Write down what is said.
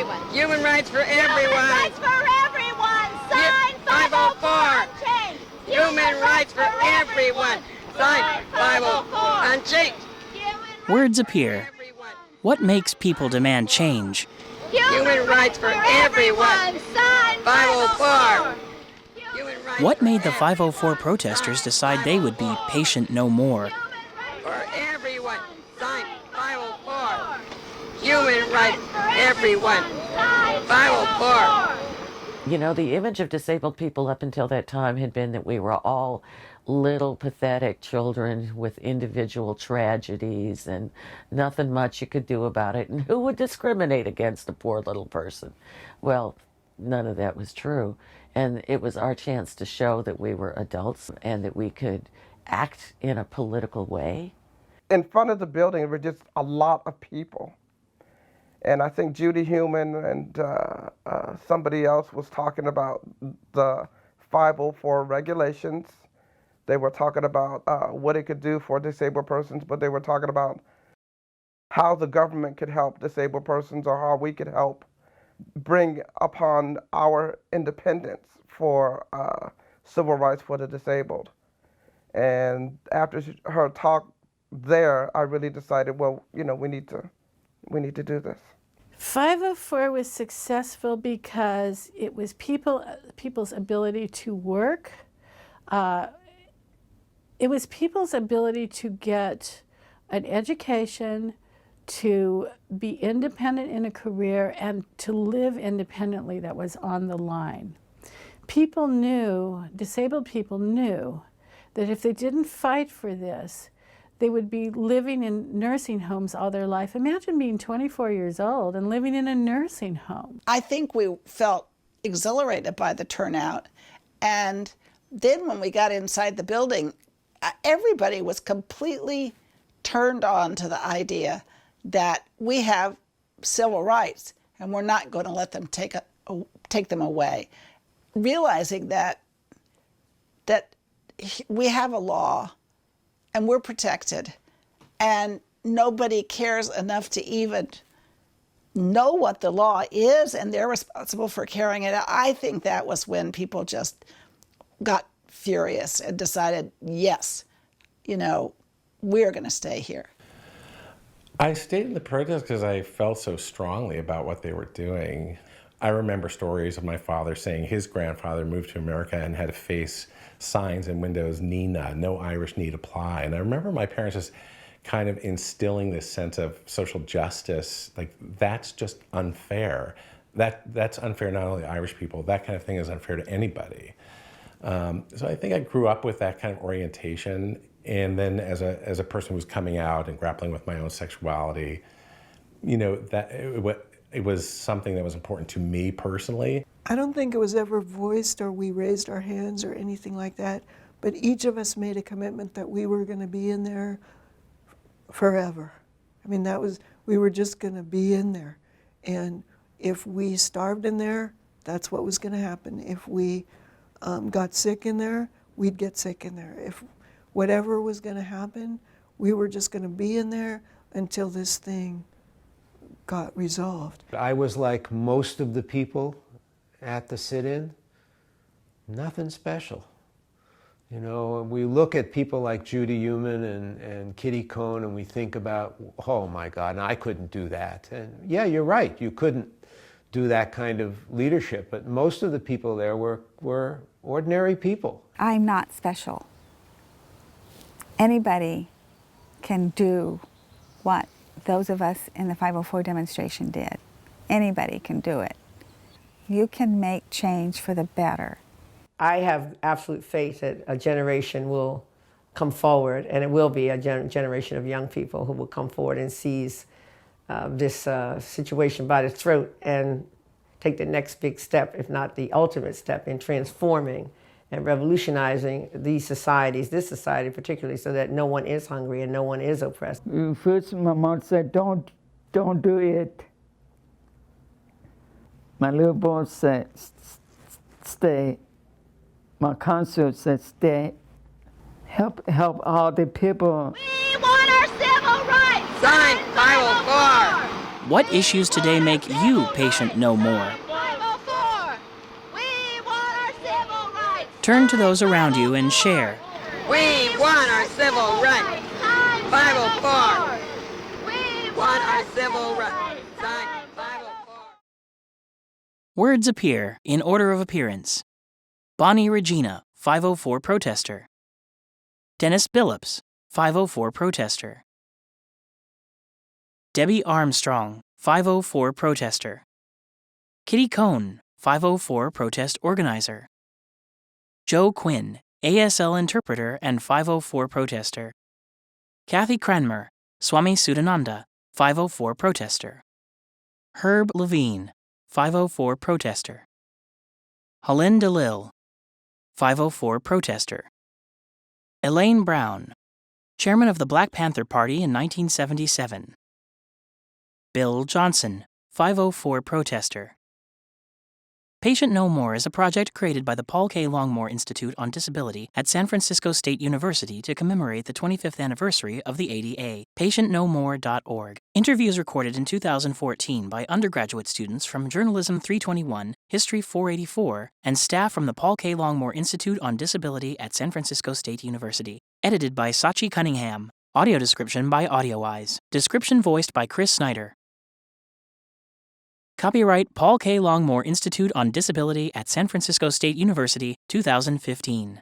everyone. Human rights for everyone. Human rights for everyone. Sign 504 unchanged. Human rights for everyone. Sign 504 unchanged. Words appear. What makes people demand change? Human rights for everyone. Sign 504. What made the 504 protesters decide they would be patient no more? For everyone. Sign 504. Human rights for everyone. 504. You know, the image of disabled people up until that time had been that we were all little pathetic children with individual tragedies and nothing much you could do about it. And who would discriminate against a poor little person? Well, none of that was true. And it was our chance to show that we were adults and that we could act in a political way. In front of the building, there were just a lot of people. And I think Judy Heumann and somebody else was talking about the 504 regulations. They were talking about what it could do for disabled persons, but they were talking about how the government could help disabled persons or how we could help bring upon our independence for civil rights for the disabled. And after her talk there, I really decided, well, you know, we need to do this. 504 was successful because it was people's ability to work. It was people's ability to get an education, to be independent in a career, and to live independently that was on the line. People knew, disabled people knew, that if they didn't fight for this, they would be living in nursing homes all their life. Imagine being 24 years old and living in a nursing home. I think we felt exhilarated by the turnout. And then when we got inside the building, everybody was completely turned on to the idea that we have civil rights and we're not going to let them take them away. Realizing that we have a law and we're protected, and nobody cares enough to even know what the law is, and they're responsible for carrying it out. I think that was when people just got furious and decided, yes, you know, we're going to stay here. I stayed in the protest because I felt so strongly about what they were doing. I remember stories of my father saying his grandfather moved to America and had to face signs in windows, Nina, no Irish need apply. And I remember my parents just kind of instilling this sense of social justice, like that's just unfair. That's unfair not only to Irish people, that kind of thing is unfair to anybody. So I think I grew up with that kind of orientation. And then as a person who was coming out and grappling with my own sexuality, you know, that it was something that was important to me personally. I don't think it was ever voiced or we raised our hands or anything like that, but each of us made a commitment that we were going to be in there forever. I mean, we were just going to be in there. And if we starved in there, that's what was going to happen. If we got sick in there, we'd get sick in there. If whatever was going to happen, we were just going to be in there until this thing got resolved. I was like most of the people at the sit-in, nothing special. You know, we look at people like Judy Heumann and Kitty Cohn and we think about, oh my God, I couldn't do that. And yeah, you're right, you couldn't do that kind of leadership, but most of the people there were ordinary people. I'm not special. Anybody can do what those of us in the 504 demonstration did. Anybody can do it. You can make change for the better. I have absolute faith that a generation will come forward, and it will be a generation of young people who will come forward and seize this situation by the throat and take the next big step, if not the ultimate step, in transforming and revolutionizing these societies, this society particularly, so that no one is hungry and no one is oppressed. First, my mom said, don't do it. My little boy said, stay. My counsel said, stay. Help all the people. We want our civil rights. Sign 504. What issues today make you patient no more? 504. We want our civil rights. Turn to those around you and share. We want our civil rights. 504. We Want our civil rights. Sign 504. Words appear in order of appearance. Bonnie Regina, 504 protester. Dennis Billups, 504 protester. Debbie Armstrong, 504 protester. Kitty Cohn, 504 protest organizer. Joe Quinn, ASL interpreter and 504 protester. Kathy Cranmer, Swami Sudananda, 504 protester. Herb Levine, 504 protester. HolLynn D'Lil, 504 protester. Elaine Brown, chairman of the Black Panther Party in 1977. Bill Johnson, 504 protester. Patient No More is a project created by the Paul K. Longmore Institute on Disability at San Francisco State University to commemorate the 25th anniversary of the ADA. PatientNoMore.org. Interviews recorded in 2014 by undergraduate students from Journalism 321, History 484, and staff from the Paul K. Longmore Institute on Disability at San Francisco State University. Edited by Sachi Cunningham. Audio description by AudioWise. Description voiced by Chris Snyder. Copyright Paul K. Longmore Institute on Disability at San Francisco State University, 2015.